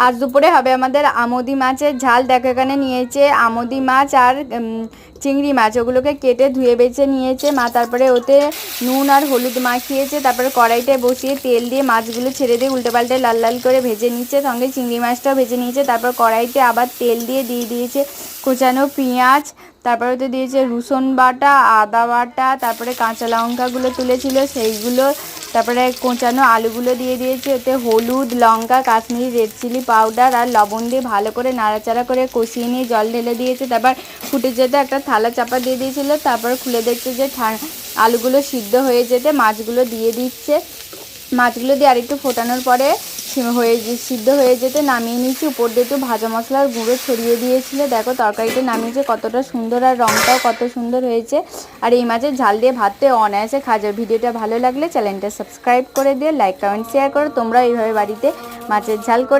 আজ দুপুরে হবে আমাদের আমোদি মাছের ঝাল। দেখো এখানে নিয়েছে আমোদি মাছ আর চিংড়ি মাছ, ওগুলোকে কেটে ধুয়ে বেছে নিয়েছে মা। তারপরে ওতে নুন আর হলুদ মাখিয়েছে, তারপরে কড়াইতে বসিয়ে তেল দিয়ে মাছগুলো ছেড়ে দিয়ে উল্টে পাল্টে লাল লাল করে ভেজে নিচ্ছে, সঙ্গে চিংড়ি মাছটাও ভেজে নিয়েছে। তারপর কড়াইতে আবার তেল দিয়ে দিয়েছে কোচানো পেঁয়াজ, তারপরে ওতে দিয়েছে রসুন বাটা, আদা বাটা, তারপরে কাঁচা লঙ্কাগুলো তুলেছিল সেইগুলো, তারপরে কোঁচানো আলুগুলো দিয়ে দিয়েছে। ওতে হলুদ, লঙ্কা, কাশ্মীরি রেড চিলি পাউডার আর লবণ দিয়ে ভালো করে নাড়াচাড়া করে কষিয়ে নিয়ে জল ঢেলে দিয়েছে। তারপর ফুটে যেতে একটা থালা চাপা দিয়ে দিয়েছিল, তারপর খুলে দেখছে যে আলুগুলো সিদ্ধ হয়ে যেতে মাছগুলো দিয়ে দিচ্ছে। মাছগুলো দিয়ে আরেকটু ফোটানোর পরে সিদ্ধ হয়ে যেতে নামিয়ে নিচ্ছি। উপর দিয়ে একটু ভাজা মশলার গুঁড়ো ছড়িয়ে দিয়েছিল। দেখো তরকারিটা নামিয়েছে কতটা সুন্দর, আর রঙটাও কত সুন্দর হয়েছে। আর এই মাছের ঝাল দিয়ে ভাততে অনায়াসে খাওয়া যায়। ভিডিওটা ভালো লাগলে চ্যানেলটা সাবস্ক্রাইব করে দিয়ে লাইক কমেন্ট শেয়ার করো। তোমরা এইভাবে বাড়িতে মাছের ঝাল করে